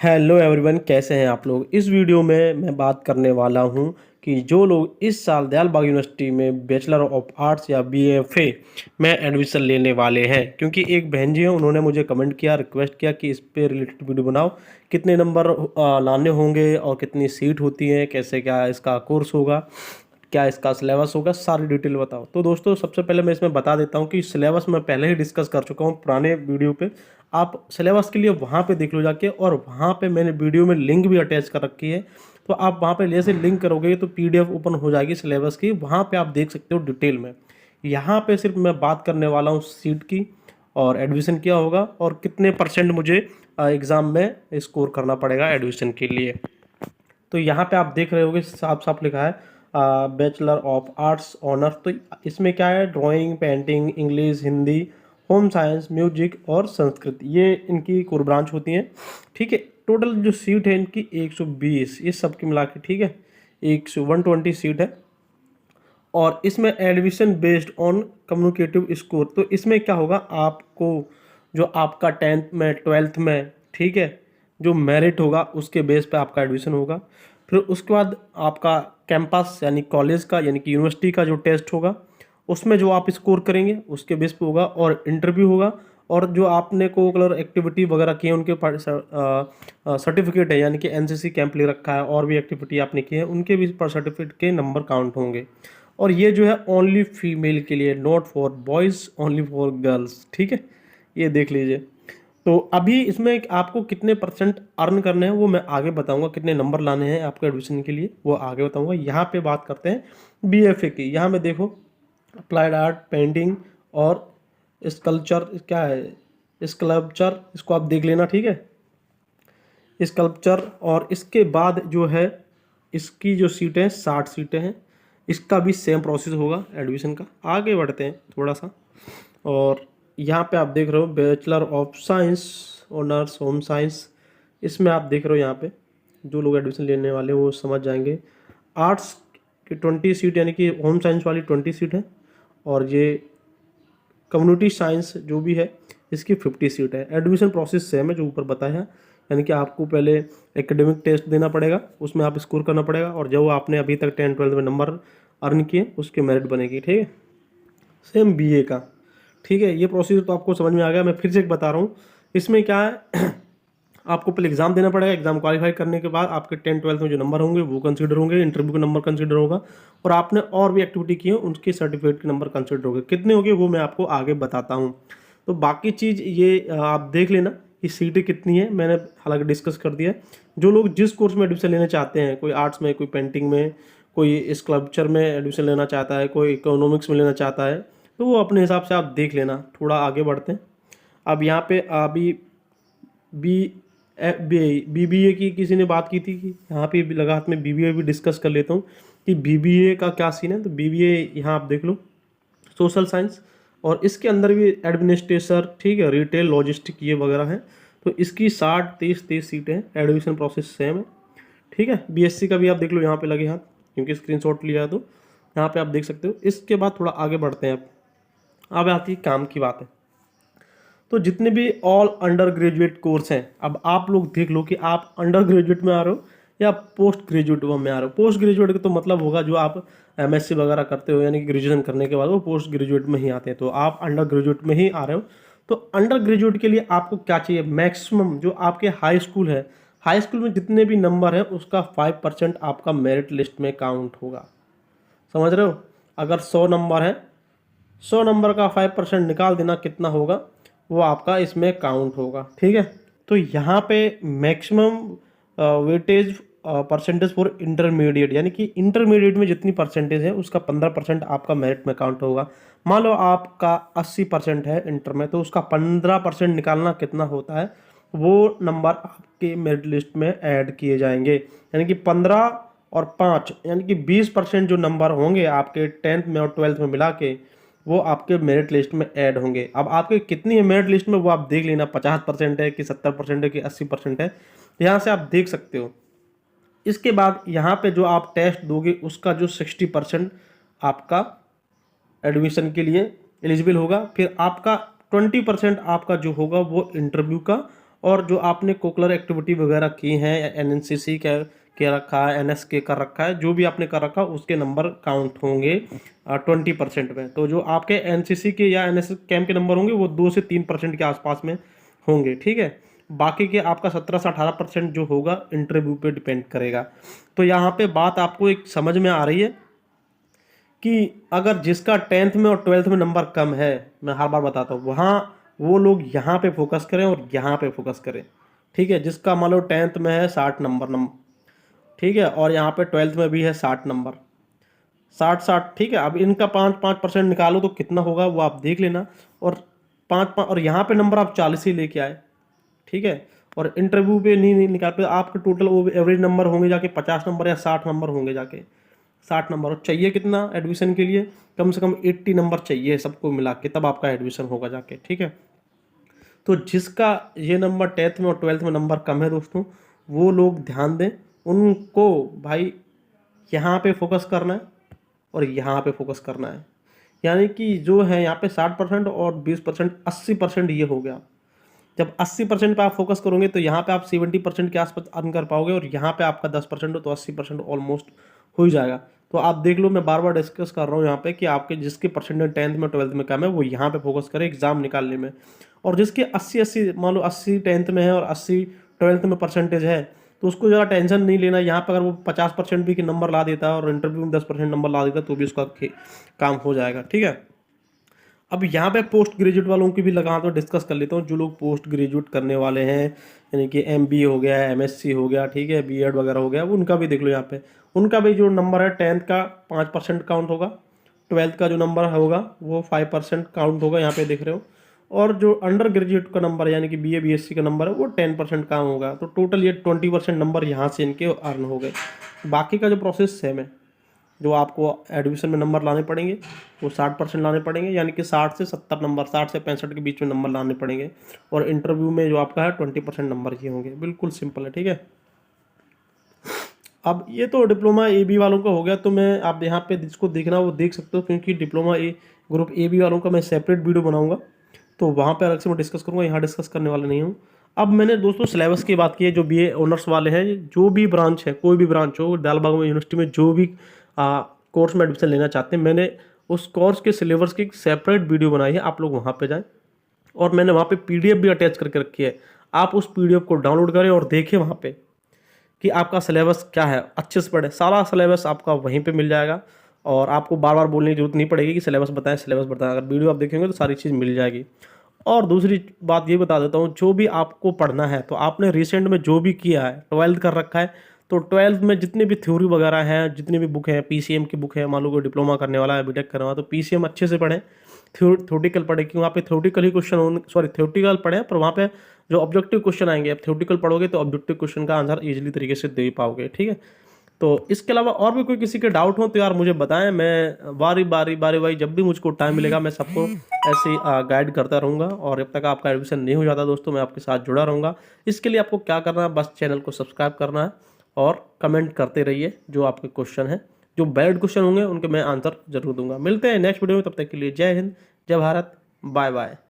Hello everyone, कैसे हैं आप लोग। इस वीडियो में मैं बात करने वाला हूं कि जो लोग इस साल दयाल बाग यूनिवर्सिटी में बैचलर ऑफ आर्ट्स या बीएफए में एडमिशन लेने वाले हैं, क्योंकि एक बहन जी हैं, उन्होंने मुझे कमेंट किया, रिक्वेस्ट किया कि इस पे रिलेटेड वीडियो बनाओ, कितने नंबर लाने होंगे और कितनी सीट होती है, कैसे क्या इसका कोर्स होगा, क्या इसका सिलेबस होगा, सारी डिटेल बताओ। तो दोस्तों, सबसे पहले मैं इसमें बता देता हूँ कि सिलेबस मैं पहले ही डिस्कस कर चुका हूँ पुराने वीडियो पे। आप सिलेबस के लिए वहाँ पे देख लो जाके, और वहाँ पे मैंने वीडियो में लिंक भी अटैच कर रखी है। तो आप वहाँ पे जैसे लिंक करोगे तो पीडीएफ ओपन हो जाएगी सिलेबस की, वहाँ पे आप देख सकते हो डिटेल में। यहाँ पे सिर्फ मैं बात करने वाला हूँ सीट की, और एडमिशन क्या होगा, और कितने परसेंट मुझे एग्ज़ाम में स्कोर करना पड़ेगा एडमिशन के लिए। तो यहाँ पे आप देख रहे होगे, साफ साफ लिखा है बैचलर ऑफ आर्ट्स ऑनर्स। तो इसमें क्या है, drawing, painting, English, Hindi, home science, music और संस्कृत, ये इनकी कोर ब्रांच होती हैं। ठीक है, टोटल जो सीट है इनकी 120, ये सब की मिला के, ठीक है, 120 सीट है। और इसमें admission based on communicative score. तो इसमें क्या होगा, आपको जो आपका 10th में 12th में, ठीक है, जो मेरिट होगा उसके बेस पे आपका एडमिशन होगा। फिर उसके बाद आपका कैंपस यानी कॉलेज का यानी कि यूनिवर्सिटी का जो टेस्ट होगा, उसमें जो आप स्कोर करेंगे उसके बेस पे होगा, और इंटरव्यू होगा। और जो आपने को कलर एक्टिविटी वगैरह की है उनके सर्टिफिकेट है, यानी कि एनसीसी कैंप ले रखा है और भी एक्टिविटी आपने की है, उनके भी पर सर्टिफिकेट के नंबर काउंट होंगे। और ये जो है ओनली फीमेल के लिए, not for boys, only for girls. ठीक है, ये देख लीजिए। तो अभी इसमें आपको कितने परसेंट अर्न करने हैं वो मैं आगे बताऊंगा, कितने नंबर लाने हैं आपके एडमिशन के लिए वो आगे बताऊंगा। यहाँ पे बात करते हैं बीएफए की। यहाँ में देखो, अप्लाइड आर्ट, पेंटिंग और स्कल्पचर, क्या है स्कल्पचर, इसको आप देख लेना, ठीक है, स्कल्पचर। और इसके बाद जो है, इसकी जो सीटें 60 सीटें हैं, इसका भी सेम प्रोसेस होगा एडमिशन का। आगे बढ़ते हैं थोड़ा सा, और यहाँ पे आप देख रहे हो bachelor of science honours home science. इसमें आप देख रहे हो, यहाँ पे जो लोग एडमिशन लेने वाले हैं वो समझ जाएंगे। आर्ट्स की 20 सीट यानी कि होम साइंस वाली 20 सीट है, और ये कम्युनिटी साइंस जो भी है इसकी 50 सीट है। एडमिशन प्रोसेस सेम है जो ऊपर बताया है, यानी कि आपको पहले एकेडमिक टेस्ट देना पड़ेगा, उसमें आप स्कोर करना पड़ेगा, और जो आपने अभी तक 10 12 में नंबर अर्न किए उसके मेरिट बनेगी। ठीक है, सेम बीए का। ठीक है, ये प्रोसीजर तो आपको समझ में आ गया। मैं फिर से एक बता रहा हूँ, इसमें क्या है आपको पहले एग्जाम देना पड़ेगा, एग्जाम क्वालिफाई करने के बाद आपके 10 12 में जो नंबर होंगे वो कंसीडर होंगे, इंटरव्यू का नंबर कंसीडर होगा, और आपने और भी एक्टिविटी की है उनके सर्टिफिकेट के नंबर कंसीडर होंगे। कितने होंगे वो मैं आपको आगे बताता हूँ। तो बाकी चीज़ ये आप देख लेना कि सीटें कितनी है, मैंने हालांकि डिस्कस कर दिया है। जो लोग जिस कोर्स में एडमिशन लेना चाहते हैं, कोई आर्ट्स में, कोई पेंटिंग में, कोई स्कल्पचर में एडमिशन लेना चाहता है, कोई इकोनॉमिक्स में लेना चाहता है, तो वो अपने हिसाब से आप देख लेना। थोड़ा आगे बढ़ते हैं। अब यहाँ पे अभी बी बीबीए की किसी ने बात की थी कि यहाँ पे भी लगा हाथ में, बीबीए भी डिस्कस कर लेता हूँ कि बीबीए का क्या सीन है। तो बीबीए यहाँ आप देख लो, सोशल साइंस, और इसके अंदर भी एडमिनिस्ट्रेशन, ठीक है, रिटेल, लॉजिस्टिक, ये वगैरह है। तो इसकी 60 30 सीटें हैं, एडमिशन प्रोसेस सेम है। ठीक है, बीएससी का भी आप देख लो, यहाँ पे लगे हाथ, क्योंकि स्क्रीनशॉट लिया है तो यहाँ पे आप देख सकते हो। इसके बाद थोड़ा आगे बढ़ते हैं। अब आती है काम की बात है। तो जितने भी ऑल अंडर ग्रेजुएट कोर्स हैं, अब आप लोग देख लो कि आप अंडर ग्रेजुएट में आ रहे हो या पोस्ट ग्रेजुएट में आ रहे हो। पोस्ट ग्रेजुएट का तो मतलब होगा जो आप एमएससी वगैरह करते हो, यानी कि ग्रेजुएशन करने के बाद वो पोस्ट ग्रेजुएट में ही आते हैं। तो आप अंडर ग्रेजुएट में ही आ रहे हो। तो अंडर ग्रेजुएट के लिए आपको क्या चाहिए, मैक्सिमम जो आपके हाई स्कूल है, हाई स्कूल में जितने भी नंबर है उसका 5% आपका मेरिट लिस्ट में काउंट होगा। समझ रहे हो, अगर 100 नंबर है, 100 नंबर का 5% निकाल देना, कितना होगा वो आपका इसमें काउंट होगा। ठीक है, तो यहाँ पे maximum weightage percentage for intermediate, यानी कि इंटरमीडिएट में जितनी परसेंटेज है उसका 15% आपका मेरिट में काउंट होगा। मान लो आपका 80% है इंटर में, तो उसका 15% निकालना कितना होता है, वो नंबर आपके मेरिट लिस्ट में ऐड किए जाएंगे। यानी कि 15 और 5 यानी कि 20% जो नंबर होंगे आपके 10th में और 12th में मिला के, वो आपके मेरिट लिस्ट में ऐड होंगे। अब आपके कितनी है मेरिट लिस्ट में वो आप देख लेना, 50% है कि 70% है कि 80% है, यहाँ से आप देख सकते हो। इसके बाद यहाँ पे जो आप टेस्ट दोगे उसका जो 60% आपका एडमिशन के लिए एलिजिबल होगा। फिर आपका 20% आपका जो होगा वो इंटरव्यू का, और जो आपने कोकुलर एक्टिविटी वगैरह की हैं, एनएनसीसी के रखा है, एनएसके कर रखा है, जो भी आपने कर रखा उसके नंबर काउंट होंगे 20% में। तो जो आपके एनसीसी के या एनएसएस कैंप के नंबर होंगे वो 2 से 3% के आसपास में होंगे, ठीक है। बाकी के आपका 17 से 18% जो होगा इंटरव्यू पे डिपेंड करेगा। तो यहाँ पे बात आपको एक समझ में आ रही है कि अगर जिसका 10th में और 12th में नंबर कम है, मैं हर बार बताता हूँ, वहाँ वो लोग यहाँ पे फोकस करें और यहाँ पे फोकस करें, ठीक है। जिसका मान लो 10th में है 60 नंबर, ठीक है, और यहाँ पे 12th में भी है 60 नंबर, 60-60, ठीक है। अब इनका 5-5% निकालो तो कितना होगा वो आप देख लेना। और 5-5 और यहाँ पे नंबर आप 40 ही लेके आए, ठीक है। और इंटरव्यू पे नहीं निकाल पे आपके टोटल वो एवरेज नंबर होंगे जाके 50 नंबर या 60 नंबर होंगे जाके, 60 नंबर। और चाहिए कितना एडमिशन के लिए, कम से कम 80 नंबर चाहिए सबको मिला के, तब आपका एडमिशन होगा जाके, ठीक है। तो जिसका ये नंबर 10th में और 12th में नंबर कम है दोस्तों, वो लोग ध्यान दें, उनको भाई यहाँ पे फोकस करना है और यहाँ पे फोकस करना है। यानी कि जो है यहाँ पे 60% और 20%, 80% ये हो गया। जब 80% पे आप फोकस करोगे तो यहाँ पे आप 70% के आसपास अर्न कर पाओगे, और यहाँ पे आपका 10% हो तो 80% ऑलमोस्ट हो ही जाएगा। तो आप देख लो, मैं बार बार डिस्कस कर रहा हूँ यहाँ पे कि आपके जिसके परसेंटेज 10th में 12th में कम है वो यहाँ पे फोकस करे एग्जाम निकालने में। और जिसके 80 मान लो 80 10th में है और 80 12th में परसेंटेज है, तो उसको ज़्यादा टेंशन नहीं लेना। यहाँ पर अगर वो 50% भी के नंबर ला देता है और इंटरव्यू में 10% नंबर ला देता तो भी उसका काम हो जाएगा, ठीक है। अब यहाँ पे पोस्ट ग्रेजुएट वालों की भी लगा तो डिस्कस कर लेता हूँ। जो लोग पोस्ट ग्रेजुएट करने वाले हैं, यानी कि एमबीए हो गया, एमएससी हो गया, ठीक है, बीएड वगैरह हो गया, उनका भी देख लो। यहाँ पे उनका भी जो नंबर है 10th का 5% काउंट होगा, 12th का जो नंबर होगा वो 5% काउंट होगा, यहाँ पे देख रहे हो। और जो अंडर ग्रेजुएट का नंबर है यानी कि बीए बीएससी का नंबर है वो 10% काम होगा। तो टोटल ये 20% नंबर यहाँ से इनके अर्न हो गए। बाकी का जो प्रोसेस सेम है, जो आपको एडमिशन में नंबर लाने पड़ेंगे वो 60% लाने पड़ेंगे, यानी कि 60 से 70 नंबर, 60 से 65 के बीच में नंबर लाने पड़ेंगे। और इंटरव्यू में जो आपका है 20% नंबर ये होंगे। बिल्कुल सिंपल है, ठीक है। अब ये तो डिप्लोमा ए बी वालों का हो गया। तो मैं आप यहाँ पे जिसको देखना वो देख सकते हो, क्योंकि diploma A group A B वालों का मैं सेपरेट वीडियो बनाऊंगा, तो वहाँ पे अलग से मैं डिस्कस करूँगा, यहाँ डिस्कस करने वाला नहीं हूँ। अब मैंने दोस्तों सिलेबस की बात की है। जो बीए ऑनर्स वाले हैं, जो भी ब्रांच है, कोई भी ब्रांच हो, दयालबाग यूनिवर्सिटी में जो भी कोर्स में एडमिशन लेना चाहते हैं, मैंने उस कोर्स के सिलेबस की एक सेपरेट वीडियो बनाई है। आप लोग वहाँ पे जाएं, और मैंने वहाँ पे पीडीएफ भी अटैच करके रखी है। आप उस पीडीएफ को डाउनलोड करें और देखें वहाँ पे कि आपका सिलेबस क्या है, अच्छे से पढ़ें। सारा सिलेबस आपका वहीं पे मिल जाएगा, और आपको बार बार बोलने की जरूरत नहीं पड़ेगी कि सिलेबस बताएं, सिलेबस बताएं। अगर वीडियो आप देखेंगे तो सारी चीज़ मिल जाएगी। और दूसरी बात ये बता देता हूँ, जो भी आपको पढ़ना है, तो आपने रिसेंट में जो भी किया है, 12th कर रखा है, तो 12th में जितनी भी थ्योरी वगैरह है, जितनी भी बुक है, पीसीएम की बुक है, मान लो कोई डिप्लोमा करने वाला है, बीटेक करने वाला, तो पीसीएम अच्छे से पढ़ें, थ्योरेटिकल पढ़ें, क्योंकि वहाँ पे थ्योरेटिकल ही क्वेश्चन होंगे, सॉरी थ्योरेटिकल पढ़ें, पर वहाँ पे जो ऑब्जेक्टिव क्वेश्चन आएंगे, अब थ्योरेटिकल पढ़ोगे तो ऑब्जेक्टिव क्वेश्चन का आंसर ईजिली तरीके से दे पाओगे, ठीक है। तो इसके अलावा और भी कोई किसी के डाउट हो तो यार मुझे बताएं, मैं बारी जब भी मुझको टाइम मिलेगा मैं सबको ऐसे ही गाइड करता रहूँगा। और जब तक आपका एडमिशन नहीं हो जाता दोस्तों, मैं आपके साथ जुड़ा रहूँगा। इसके लिए आपको क्या करना है, बस चैनल को सब्सक्राइब करना है और कमेंट करते रहिए जो आपके क्वेश्चन हैं। जो वैलिड क्वेश्चन होंगे उनके मैं आंसर जरूर दूंगा। मिलते हैं नेक्स्ट वीडियो में, तब तक के लिए जय हिंद, जय भारत, बाय बाय।